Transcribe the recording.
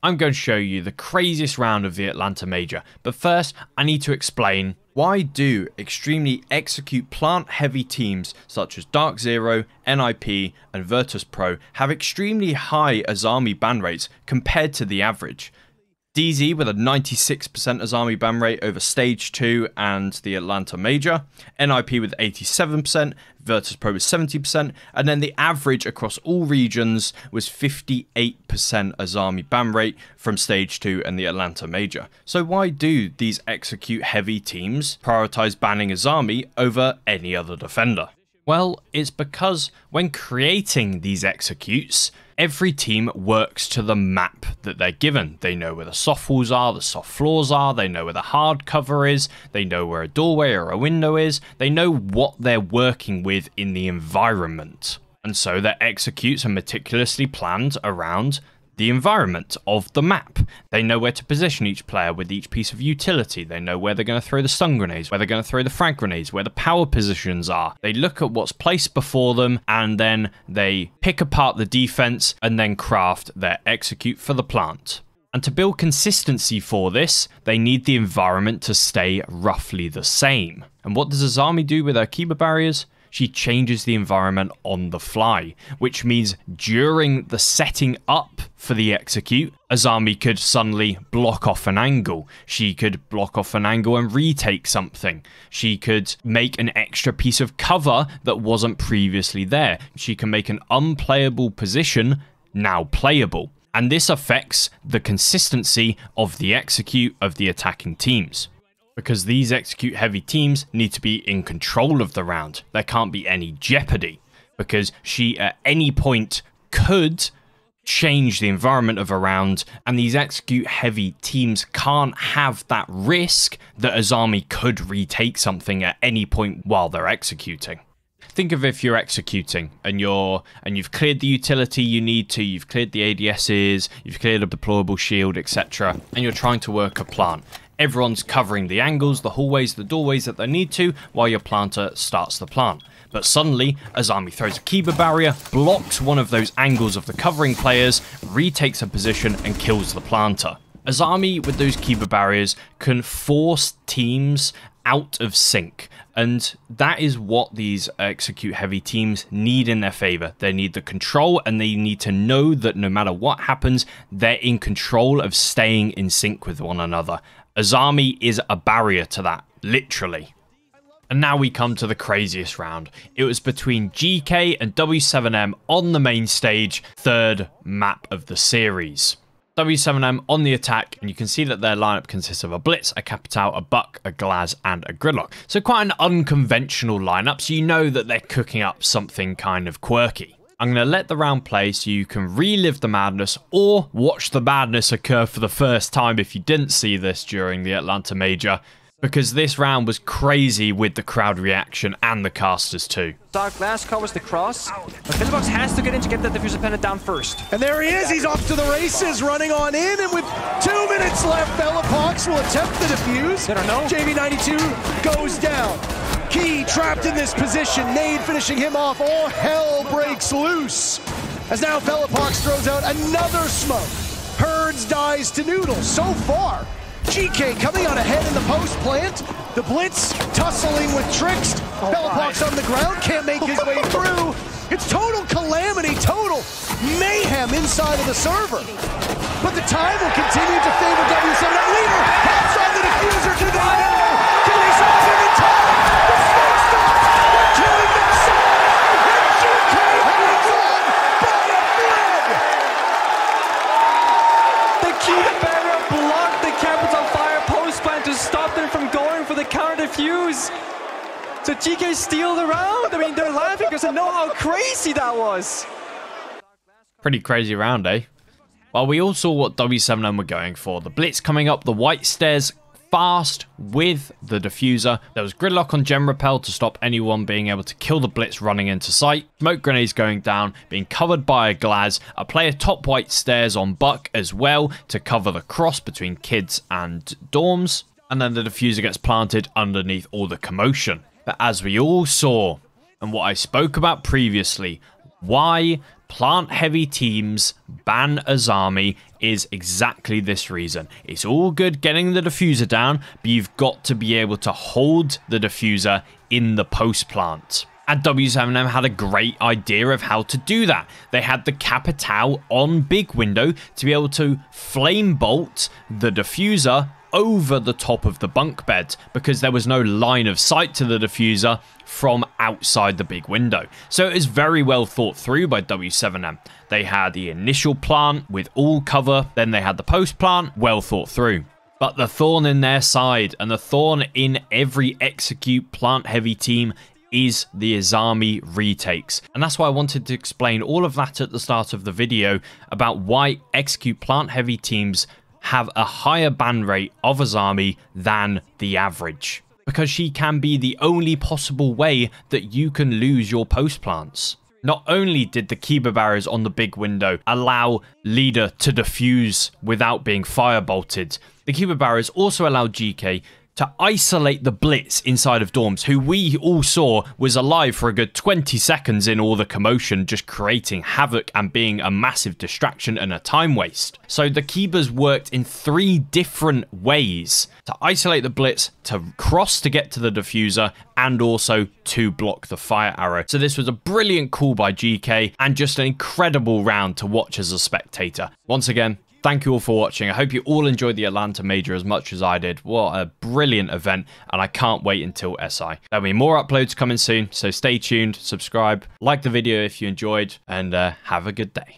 I'm going to show you the craziest round of the Atlanta Major, but first I need to explain why do extremely execute plant heavy teams such as Dark Zero, NIP and Virtus Pro have extremely high Azami ban rates compared to the average. DZ with a 96% Azami ban rate over Stage 2 and the Atlanta Major, NIP with 87%, Virtus Pro with 70%, and then the average across all regions was 58% Azami ban rate from Stage 2 and the Atlanta Major. So why do these execute heavy teams prioritize banning Azami over any other defender? Well, it's because when creating these executes, every team works to the map that they're given. They know where the soft walls are, the soft floors are, they know where the hard cover is, they know where a doorway or a window is, they know what they're working with in the environment. And so their executes are meticulously planned around the environment of the map. They know where to position each player with each piece of utility. They know where they're going to throw the stun grenades, where they're going to throw the frag grenades, where the power positions are. They look at what's placed before them and then they pick apart the defense and then craft their execute for the plant. And to build consistency for this, they need the environment to stay roughly the same. And what does Azami do with her Kiba barriers? She changes the environment on the fly, which means during the setting up for the execute, Azami could suddenly block off an angle. She could block off an angle and retake something. She could make an extra piece of cover that wasn't previously there. She can make an unplayable position now playable. And this affects the consistency of the execute of the attacking teams. Because these execute heavy teams need to be in control of the round. There can't be any jeopardy, because she at any point could change the environment of a round, and these execute heavy teams can't have that risk that Azami could retake something at any point while they're executing. Think of if you're executing and you've cleared the utility you need to, you've cleared the ADSs, you've cleared a deployable shield, etc., and you're trying to work a plant. Everyone's covering the angles, the hallways, the doorways that they need to, while your planter starts the plant. But suddenly, Azami throws a Kiba barrier, blocks one of those angles of the covering players, retakes a position, and kills the planter. Azami, with those Kiba barriers, can force teams out of sync. And that is what these execute heavy teams need in their favor. They need the control, and they need to know that no matter what happens, they're in control of staying in sync with one another. Azami is a barrier to that, literally. And now we come to the craziest round. It was between GK and W7M on the main stage, third map of the series. W7M on the attack, and you can see that their lineup consists of a Blitz, a Capital, a Buck, a Glaz, and a Gridlock. So quite an unconventional lineup, so you know that they're cooking up something kind of quirky. I'm going to let the round play so you can relive the madness or watch the madness occur for the first time if you didn't see this during the Atlanta Major, because this round was crazy with the crowd reaction and the casters too. Dark Glass covers the cross, but Philbox has to get in to get the diffuser pendant down first. And there he is, he's off to the races, running on in, and with 2 minutes left, Bellapox will attempt the defuse. I don't know. JV92 goes down. Key trapped in this position, Nade finishing him off, all hell breaks loose. As now Bellapox throws out another smoke. Herds dies to Noodle. So far, GK coming out ahead in the post plant. The Blitz tussling with Trickst. Bellapox on the ground, can't make his way through. It's total calamity, total mayhem inside of the server. But the time will continue to favor W7. Leader pops on the diffuser to the middle. Can he stop him in time? The smoke stop. They're killing themselves. And GK hangs on by a thread. The Kiba barrier blocked the Capital Fire post plant to stop them from going for the counter defuse. So GK steal the round. I mean, they're laughing because they know how crazy that was. Pretty crazy round, eh? Well, we all saw what W7M were going for. The Blitz coming up the white stairs fast with the diffuser. There was Gridlock on Gem Repel to stop anyone being able to kill the Blitz running into sight. Smoke grenades going down, being covered by a Glaz. A player top white stairs on Buck as well to cover the cross between kids and dorms. And then the diffuser gets planted underneath all the commotion. But as we all saw, and what I spoke about previously, why plant-heavy teams ban Azami is exactly this reason. It's all good getting the diffuser down, but you've got to be able to hold the diffuser in the post plant. And W7M had a great idea of how to do that. They had the Capitao on big window to be able to flame bolt the diffuser over the top of the bunk bed, because there was no line of sight to the diffuser from outside the big window. So it is very well thought through by W7M. They had the initial plant with all cover, then they had the post plant, well thought through. But the thorn in their side, and the thorn in every execute plant heavy team, is the Azami retakes. And that's why I wanted to explain all of that at the start of the video about why execute plant heavy teams have a higher ban rate of Azami than the average. Because she can be the only possible way that you can lose your post plants. Not only did the Kiba barriers on the big window allow Leader to defuse without being firebolted, the Kiba barriers also allowed GK to isolate the Blitz inside of Dorms, who we all saw was alive for a good 20 seconds in all the commotion, just creating havoc and being a massive distraction and a time waste. So the Kibas worked in 3 different ways to isolate the Blitz, to cross to get to the diffuser, and also to block the fire arrow. So this was a brilliant call by GK and just an incredible round to watch as a spectator. Once again, thank you all for watching. I hope you all enjoyed the Atlanta Major as much as I did. What a brilliant event, and I can't wait until SI. There'll be more uploads coming soon, so stay tuned, subscribe, like the video if you enjoyed, and have a good day.